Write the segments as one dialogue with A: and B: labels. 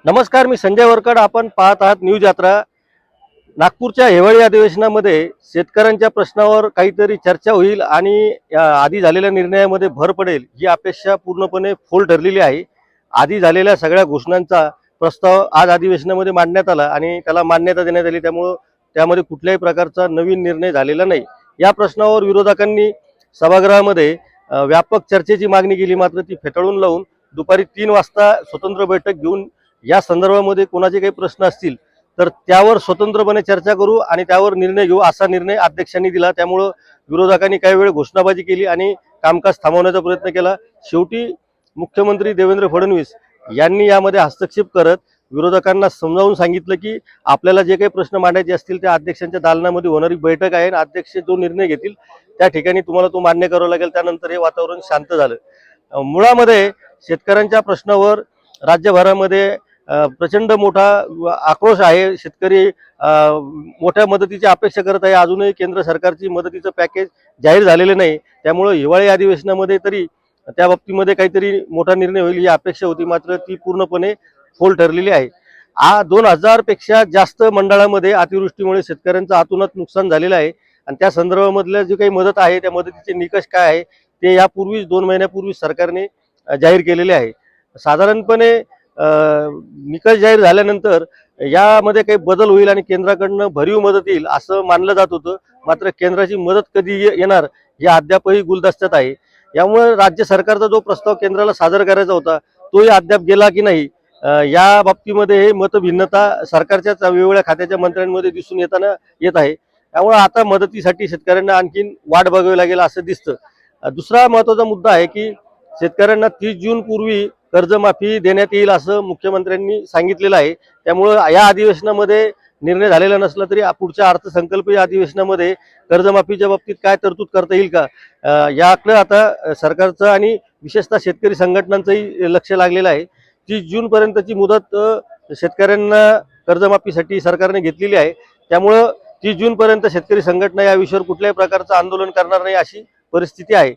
A: नमस्कार, मी संजय वरकड. आपण पाहत आहात न्यूज यात्रा. नागपूरच्या हिवाळी अधिवेशनामध्ये शेतकऱ्यांच्या प्रश्नावर काहीतरी चर्चा होईल आणि आधी झालेल्या निर्णयामध्ये भर पडेल ही अपेक्षा पूर्णपणे फोल ठरलेली आहे. आधी झालेल्या सगळ्या घोषणांचा प्रस्ताव आज अधिवेशनामध्ये मांडण्यात आला आणि त्याला मान्यता देण्यात आली. त्यामुळे त्यामध्ये कुठल्याही प्रकारचा नवीन निर्णय झालेला नाही. या प्रश्नावर विरोधकांनी सभागृहामध्ये व्यापक चर्चेची मागणी केली, मात्र ती फेटाळून लावून दुपारी 3 वाजता स्वतंत्र बैठक घेऊन या संदर्भामध्ये कोणाचे काही प्रश्न असतील तर त्यावर स्वतंत्रपणे चर्चा करू आणि त्यावर निर्णय घेऊ, असा निर्णय अध्यक्षांनी दिला. त्यामुळं विरोधकांनी काही वेळ घोषणाबाजी केली आणि कामकाज थांबवण्याचा प्रयत्न केला. शेवटी मुख्यमंत्री देवेंद्र फडणवीस यांनी यामध्ये हस्तक्षेप करत विरोधकांना समजावून सांगितलं की आपल्याला जे काही प्रश्न मांडायचे असतील त्या अध्यक्षांच्या दालनामध्ये होणारी बैठक आहे आणि अध्यक्ष जो निर्णय घेतील त्या ठिकाणी तुम्हाला तो मान्य करावा लागेल. त्यानंतर हे वातावरण शांत झालं. मुळामध्ये शेतकऱ्यांच्या प्रश्नावर राज्यभरामध्ये प्रचंड मोठा आक्रोश आहे. शेतकरी मोठ्या मदतीची अपेक्षा करत आहे. अजूनही केंद्र सरकारची मदतीचं पॅकेज जाहीर झालेले नाही. त्यामुळे हिवाळी अधिवेशनामध्ये तरी त्या बाबतीमध्ये काहीतरी मोठा निर्णय होईल ही अपेक्षा होती, मात्र ती पूर्णपणे फोल ठरलेली आहे. 2000 पेक्षा जास्त मंडळामध्ये अतिवृष्टीमुळे शेतकऱ्यांचं अतोनात नुकसान झालेलं आहे आणि त्या संदर्भामधल्या जी काही मदत आहे त्या मदतीचे निकष काय आहे ते यापूर्वीच 2 महिन्यापूर्वी सरकारने जाहीर केलेले आहे. साधारणपणे निकष जाहीर झाल्यानंतर यामध्ये काही बदल होईल आणि केंद्राकडनं भरीव मदत येईल असं मानलं जात होतं, मात्र केंद्राची मदत कधी येणार हे अद्यापही गुलदस्त्यात आहे. यामुळे राज्य सरकारचा जो प्रस्ताव केंद्राला सादर करायचा होता तोही अद्याप गेला की नाही या बाबतीमध्ये मतभिन्नता सरकारच्याच वेगवेगळ्या खात्याच्या मंत्र्यांमध्ये दिसून येत आहे. त्यामुळे आता मदतीसाठी शेतकऱ्यांना आणखीन वाट बघावी लागेल असं दिसतं. दुसरा महत्त्वाचा मुद्दा आहे की शेतकऱ्यांना 30 जून पूर्वी कर्जमाफी देण्यात येईल असं मुख्यमंत्र्यांनी सांगितलेलं आहे. त्यामुळं या अधिवेशनामध्ये निर्णय झालेला नसला तरी पुढच्या अर्थसंकल्पीय अधिवेशनामध्ये कर्जमाफीच्या बाबतीत काय तरतूद करता येईल का याकडे आता सरकारचं आणि विशेषतः शेतकरी संघटनांचंही लक्ष लागलेलं आहे. 30 जून पर्यंतची मुदत शेतकऱ्यांना कर्जमाफीसाठी सरकारने घेतलेली आहे. त्यामुळं 30 जून पर्यंत शेतकरी संघटना या विषयावर कुठल्याही प्रकारचं आंदोलन करणार नाही अशी परिस्थिती आहे.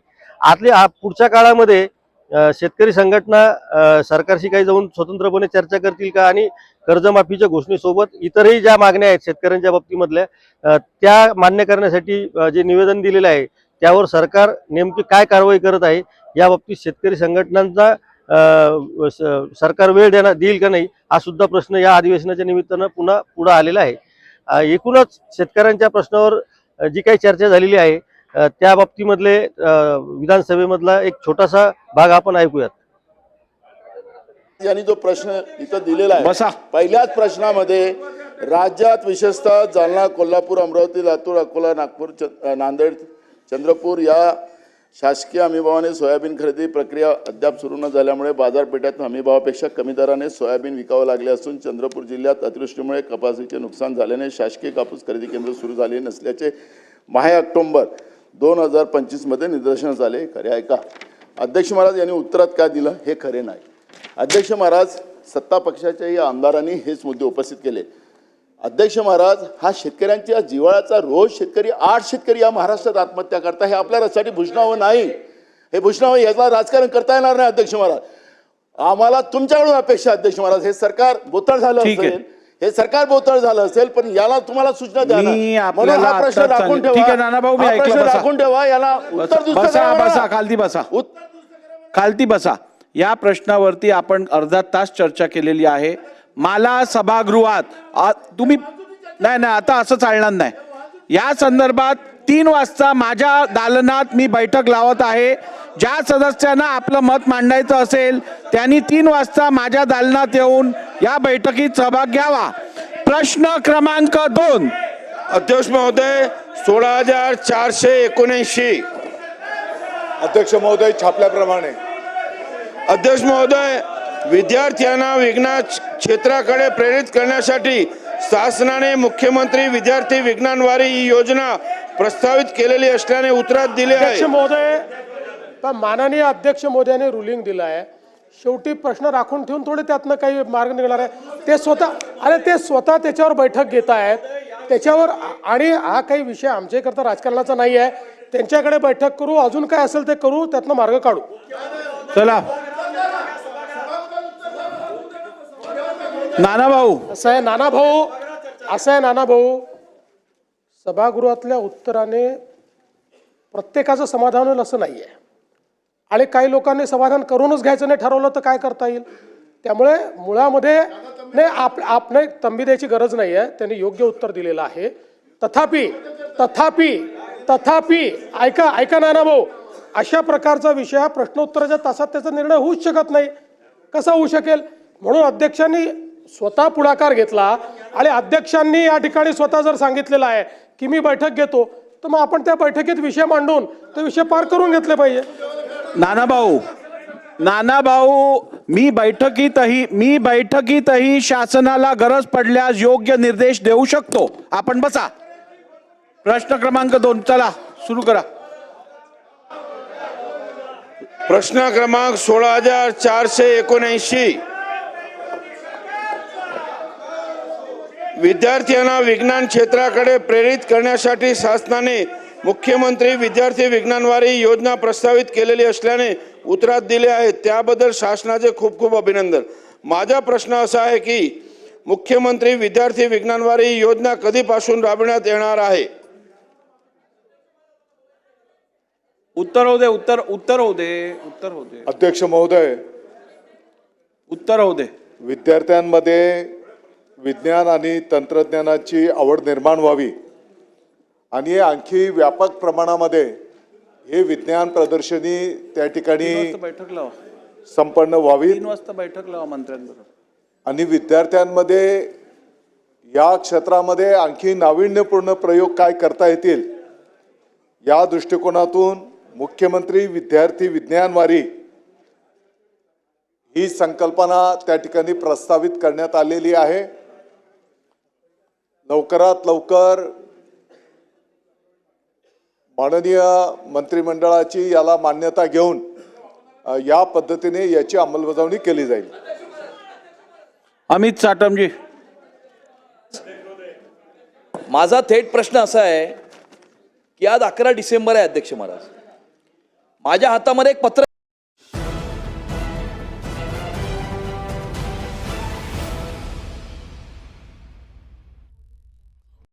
A: पुढच्या काळामध्ये शेतकरी संघटना सरकारशी काही जाऊन स्वतंत्रपणे चर्चा करतील का आणि कर्जमाफीच्या घोषणेसोबत इतरही ज्या मागण्या आहेत शेतकऱ्यांच्या बाबतीमधल्या त्या मान्य करण्यासाठी जे निवेदन दिलेलं आहे त्यावर सरकार नेमकी काय कारवाई करत आहे या बाबतीत शेतकरी संघटनांचा सरकार वेळ देईल का नाही हा सुद्धा प्रश्न या अधिवेशनाच्या निमित्तानं पुन्हा पुढे आलेला आहे. एकूणच शेतकऱ्यांच्या प्रश्नावर जी काही चर्चा झालेली आहे त्या बाबतीमधले विधानसभेमधला एक छोटासा भाग आपण ऐकूयात.
B: यांनी जो प्रश्न इथं दिलेला आहे पहिल्याच प्रश्नामध्ये राज्यात विशेषतः जालना, कोल्हापूर, अमरावती, लातूर, अकोला, नागपूर, नांदेड, चंद्रपूर या शासकीय हमीभावाने सोयाबीन खरेदी प्रक्रिया अद्याप सुरू न झाल्यामुळे बाजारपेठेत हमीभावापेक्षा कमी दराने सोयाबीन विकावं लागले असून चंद्रपूर जिल्ह्यात अतिवृष्टीमुळे कपासीचे नुकसान झाल्याने शासकीय कापूस खरेदी केंद्र सुरू झाले नसल्याचे ऑक्टोबर 2025 मध्ये निदर्शनास आले. खरे आहे का? अध्यक्ष महाराज यांनी उत्तरात काय दिलं हे खरे नाही. अध्यक्ष महाराज सत्ता पक्षाच्याही आमदारांनी हेच मुद्दे उपस्थित केले. अध्यक्ष महाराज हा शेतकऱ्यांच्या जिव्हाळ्याचा रोज शेतकरी 8 शेतकरी या महाराष्ट्रात आत्महत्या करता हे आपल्या रस्त्यासाठी भूषणावं नाही. हे भूषणावं याला राजकारण करता येणार नाही. अध्यक्ष महाराज आम्हाला तुमच्याकडून अपेक्षा अध्यक्ष महाराज हे सरकार बोथळ झालं असेल, हे सरकार बोथळ झालं असेल पण याला तुम्हाला सूचना द्या म्हणून हा प्रश्न राखून ठेवा. याला उत्तर
C: खालती बसा. या प्रश्नावरती आपण अर्धा तास चर्चा केलेली आहे. मला सभागृहात तुम्ही नाही आता असं चालणार नाही. या संदर्भात 3 वाजता माझ्या दालनात मी बैठक लावत आहे. ज्या सदस्यांना आपलं मत मांडायचं असेल त्यांनी 3 वाजता माझ्या दालनात येऊन या बैठकीत सहभाग घ्यावा. प्रश्न क्रमांक 2.
D: अध्यक्ष महोदय 16,479.
E: अध्यक्ष महोदय छापल्याप्रमाणे.
D: अध्यक्ष महोदय विद्यार्थ्यांना विज्ञान क्षेत्राकडे प्रेरित करण्यासाठी शासनाने मुख्यमंत्री विद्यार्थी विज्ञान वारी ही योजना प्रस्तावित केलेली असल्याने उत्तरात दिले आहे.
F: अध्यक्ष महोदय पण माननीय अध्यक्ष महोदयाने रुलिंग दिलं आहे. शेवटी प्रश्न राखून ठेवून थोडे त्यातनं काही मार्ग निघणार आहे. ते स्वतः त्याच्यावर बैठक घेत आहेत त्याच्यावर आणि हा काही विषय आमच्याकरता राजकारणाचा नाही आहे. त्यांच्याकडे बैठक करू, अजून काय असेल ते करू, त्यातनं मार्ग काढू.
C: चला नानाभाऊ,
F: असं आहे नाना भाऊ, सभागृहातल्या उत्तराने प्रत्येकाचं समाधान होईल असं नाही आहे, आणि काही लोकांनी समाधान करूनच घ्यायचं नाही ठरवलं तर काय करता येईल. त्यामुळे मुळामध्ये नाही तंबी द्यायची गरज नाही आहे, त्यांनी योग्य उत्तर दिलेलं आहे. तथापि ऐका नाना भाऊ, अशा प्रकारचा विषय हा प्रश्नोत्तराच्या तासात त्याचा निर्णय होऊच शकत नाही. कसा होऊ शकेल? म्हणून अध्यक्षांनी स्वतः पुढाकार घेतला, आणि अध्यक्षांनी या ठिकाणी स्वतः जर सांगितलेलं आहे की मी बैठक घेतो, तर मग आपण त्या बैठकीत विषय मांडून ते विषय पार करून घेतले पाहिजे.
C: नानाभाऊ, मी बैठकीतही शासनाला गरज पडल्यास योग्य निर्देश देऊ शकतो. आपण बसा. प्रश्न क्रमांक 2, चला सुरू करा.
D: प्रश्न क्रमांक 16,479. विद्यार्थ्यांना विज्ञान क्षेत्राकडे प्रेरित करण्यासाठी शासनाने मुख्यमंत्री विद्यार्थी विज्ञानवारी योजना प्रस्तावित केलेली असल्याने उत्तरात दिले आहे. त्याबद्दल शासनाचे खूप खूप अभिनंदन. माझा प्रश्न असा आहे की मुख्यमंत्री विद्यार्थी विज्ञानवारी योजना कधीपासून राबविण्यात येणार आहे?
C: उत्तर होऊ दे.
E: अध्यक्ष महोदय,
C: उत्तर होऊ दे.
E: विद्यार्थ्यांमध्ये विज्ञान आणि तंत्रज्ञानाची आवड निर्माण व्हावी आणि आणखी व्यापक प्रमाणामध्ये हे विज्ञान प्रदर्शनी त्या ठिकाणी
C: बैठक लावा.
E: संपन्न व्हावी
C: 3 वाजता बैठक लावा मंत्र्यांबरोबर.
E: आणि विद्यार्थ्यांमध्ये या क्षेत्रामध्ये आणखी नाविन्यपूर्ण प्रयोग काय करता येतील या दृष्टिकोनातून मुख्यमंत्री विद्यार्थी विज्ञानवारी ही संकल्पना त्या ठिकाणी प्रस्तावित करण्यात आलेली आहे. लवकरात लवकर माननीय मंत्रिमंडळाची याला मान्यता घेऊन या पद्धतीने याची अंमलबजावणी केली जाईल.
C: अमित साटमजी.
G: माझा थेट प्रश्न असा आहे की आज 11 डिसेंबर आहे अध्यक्ष महाराज. माझ्या हातामध्ये एक पत्र